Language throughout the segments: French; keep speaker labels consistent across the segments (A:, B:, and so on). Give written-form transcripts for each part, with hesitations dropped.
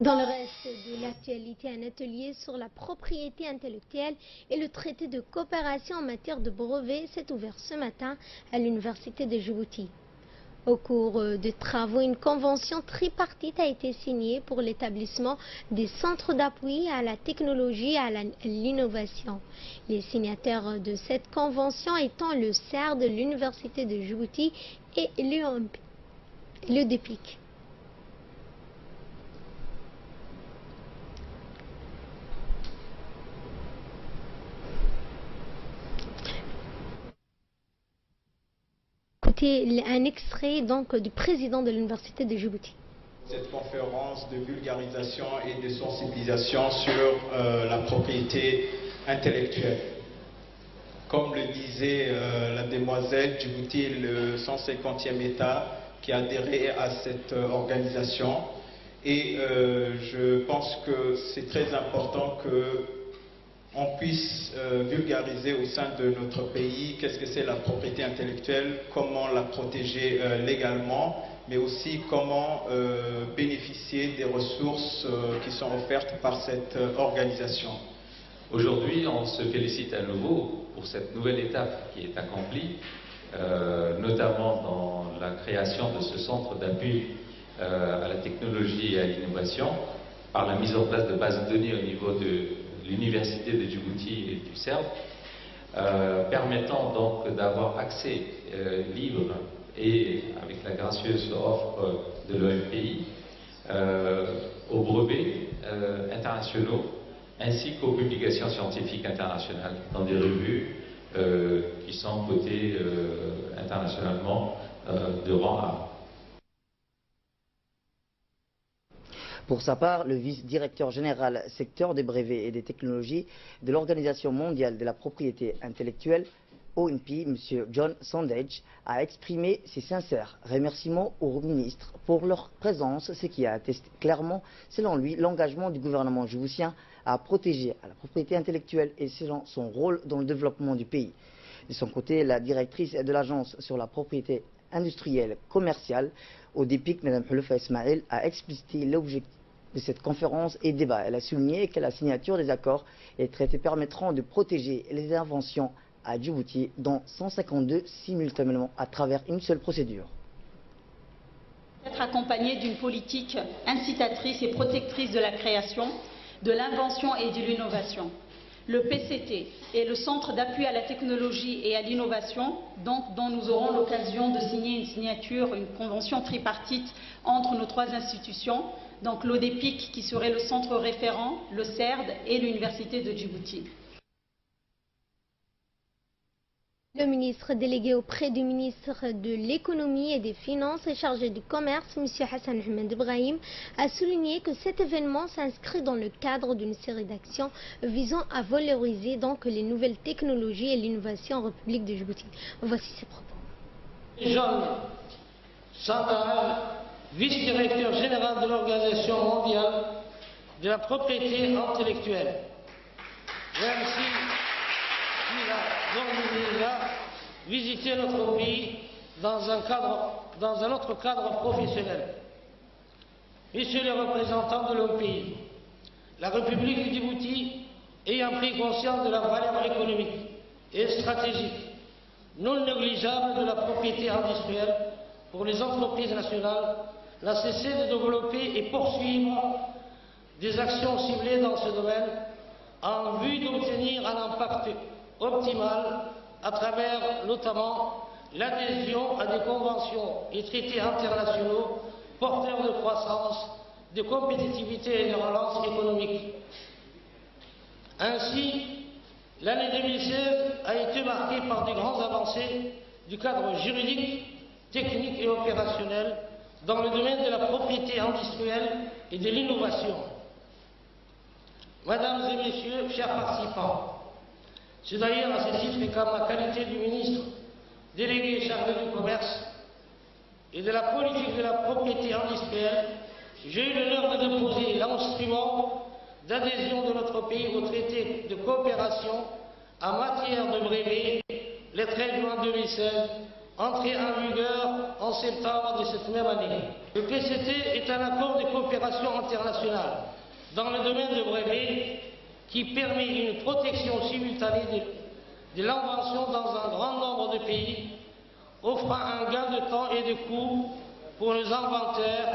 A: Dans le reste de l'actualité, un atelier sur la propriété intellectuelle et le traité de coopération en matière de brevets s'est ouvert ce matin à l'université de Djibouti. Au cours des travaux, une convention tripartite a été signée pour l'établissement des centres d'appui à la technologie et à l'innovation. Les signataires de cette convention étant le CERD de l'université de Djibouti et le DEPIC. Écoutez un extrait donc du président de l'université de Djibouti.
B: Cette conférence de vulgarisation et de sensibilisation sur la propriété intellectuelle. Comme le disait la demoiselle, Djibouti est le 150e État qui a adhéré à cette organisation et je pense que c'est très important qu'on puisse vulgariser au sein de notre pays qu'est-ce que c'est la propriété intellectuelle, comment la protéger légalement, mais aussi comment bénéficier des ressources qui sont offertes par cette organisation.
C: Aujourd'hui, on se félicite à nouveau pour cette nouvelle étape qui est accomplie, notamment dans la création de ce centre d'appui à la technologie et à l'innovation, par la mise en place de bases de données au niveau de l'université de Djibouti et du CERD, permettant donc d'avoir accès libre et avec la gracieuse offre de l'OMPI aux brevets internationaux ainsi qu'aux publications scientifiques internationales dans des revues qui sont cotées internationalement de rang A.
D: Pour sa part, le vice-directeur général secteur des brevets et des technologies de l'Organisation mondiale de la propriété intellectuelle, OMP, M. John Sondage, a exprimé ses sincères remerciements aux ministres pour leur présence, ce qui a attesté clairement, selon lui, l'engagement du gouvernement djiboutien à protéger la propriété intellectuelle et selon son rôle dans le développement du pays. De son côté, la directrice de l'Agence sur la propriété industrielle commerciale, au DEPIC, Mme Houloufa Ismail, a explicité l'objectif de cette conférence et débat. Elle a souligné que la signature des accords et traités permettront de protéger les inventions à Djibouti, dont 152 simultanément à travers une seule procédure.
E: Être accompagné d'une politique incitatrice et protectrice de la création, de l'invention et de l'innovation. Le PCT est le centre d'appui à la technologie et à l'innovation, dont nous aurons l'occasion de signer une convention tripartite entre nos trois institutions, donc l'ODEPIC qui serait le centre référent, le CERD et l'université de Djibouti.
A: Le ministre délégué auprès du ministre de l'économie et des finances et chargé du commerce, M. Hassan Ahmed Ibrahim, a souligné que cet événement s'inscrit dans le cadre d'une série d'actions visant à valoriser donc les nouvelles technologies et l'innovation en République de Djibouti. Voici ses propos.
F: John Sondage, vice-directeur général de l'Organisation mondiale de la propriété intellectuelle. Merci. Il a visité notre pays dans un autre cadre professionnel. Messieurs les représentants de l'OMPI, la République du Djibouti, ayant pris conscience de la valeur économique et stratégique non négligeable de la propriété industrielle pour les entreprises nationales, n'a cessé de développer et poursuivre des actions ciblées dans ce domaine en vue d'obtenir un impact optimale à travers notamment l'adhésion à des conventions et traités internationaux porteurs de croissance, de compétitivité et de relance économique. Ainsi, l'année 2016 a été marquée par de grandes avancées du cadre juridique, technique et opérationnel dans le domaine de la propriété industrielle et de l'innovation. Mesdames et Messieurs, chers participants, c'est d'ailleurs à ce titre qu'en ma qualité de ministre délégué chargé du commerce et de la politique de la propriété industrielle, j'ai eu l'honneur de déposer l'instrument d'adhésion de notre pays au traité de coopération en matière de brevets le 13 juin 2016 entré en vigueur en septembre de cette même année. Le PCT est un accord de coopération internationale dans le domaine de brevets qui permet une protection simultanée de l'invention dans un grand nombre de pays, offrant un gain de temps et de coûts pour les inventeurs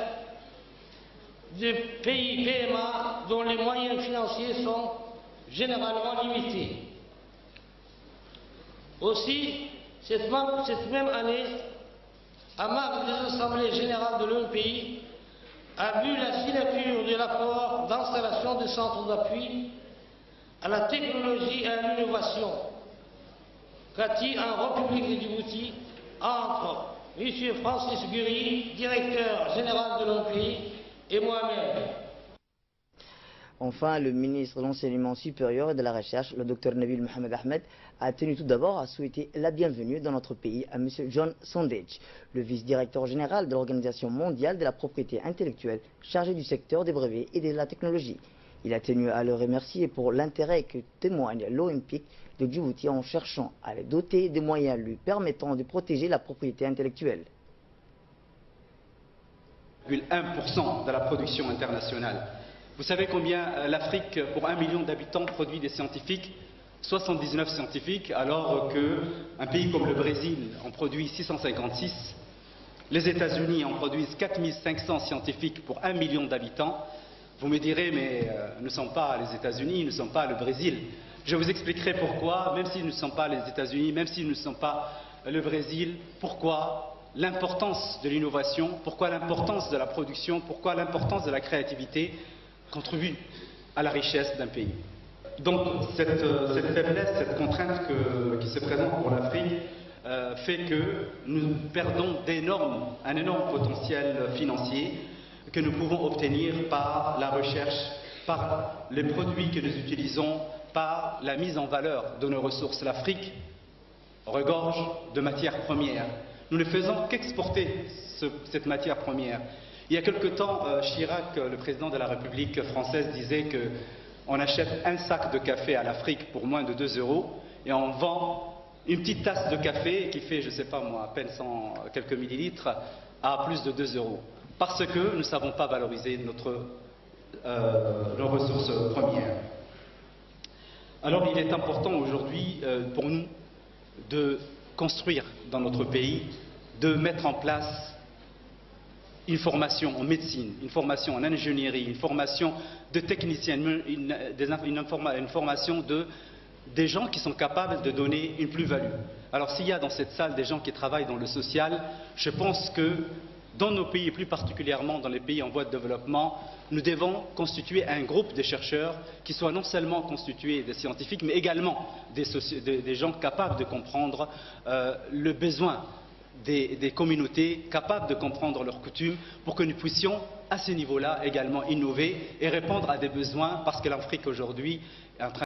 F: de pays PMA dont les moyens financiers sont généralement limités. Aussi, cette même année, à marge des assemblées générales de l'ONPI, a vu la signature de l'accord d'installation de centres d'appui à la technologie et à l'innovation, CATI en République de Djibouti, entre M. Francis Guri, directeur général de l'ONPI, et moi-même.
D: Enfin, le ministre de l'Enseignement supérieur et de la Recherche, le Dr Nabil Mohamed Ahmed, a tenu tout d'abord à souhaiter la bienvenue dans notre pays à M. John Sondage, le vice-directeur général de l'Organisation mondiale de la propriété intellectuelle chargé du secteur des brevets et de la technologie. Il a tenu à le remercier pour l'intérêt que témoigne l'OMPIC de Djibouti en cherchant à le doter des moyens lui permettant de protéger la propriété intellectuelle.
G: 1% de la production internationale. Vous savez combien l'Afrique, pour 1 million d'habitants, produit des scientifiques? 79 scientifiques, alors qu'un pays comme le Brésil en produit 656. Les États-Unis en produisent 4500 scientifiques pour 1 million d'habitants. Vous me direz, mais nous ne sommes pas les États-Unis, nous ne sommes pas le Brésil. Je vous expliquerai pourquoi, même si nous ne sommes pas les États-Unis, même si nous ne sommes pas le Brésil, pourquoi l'importance de l'innovation, pourquoi l'importance de la production, pourquoi l'importance de la créativité contribue à la richesse d'un pays. Donc cette faiblesse, cette contrainte qui se présente pour l'Afrique fait que nous perdons un énorme potentiel financier que nous pouvons obtenir par la recherche, par les produits que nous utilisons, par la mise en valeur de nos ressources. L'Afrique regorge de matières premières. Nous ne faisons qu'exporter cette matière première. Il y a quelque temps, Chirac, le président de la République française, disait qu'on achète un sac de café à l'Afrique pour moins de 2 € et on vend une petite tasse de café qui fait, je ne sais pas moi, à peine quelques millilitres, à plus de 2 €. Parce que nous ne savons pas valoriser nos ressources premières. Alors il est important aujourd'hui pour nous de construire dans notre pays, de mettre en place une formation en médecine, une formation en ingénierie, une formation de techniciens, une formation des gens qui sont capables de donner une plus-value. Alors s'il y a dans cette salle des gens qui travaillent dans le social, je pense que dans nos pays, et plus particulièrement dans les pays en voie de développement, nous devons constituer un groupe de chercheurs qui soit non seulement constitué de scientifiques, mais également des gens capables de comprendre le besoin des communautés, capables de comprendre leurs coutumes, pour que nous puissions, à ce niveau-là, également innover et répondre à des besoins, parce que l'Afrique aujourd'hui est en train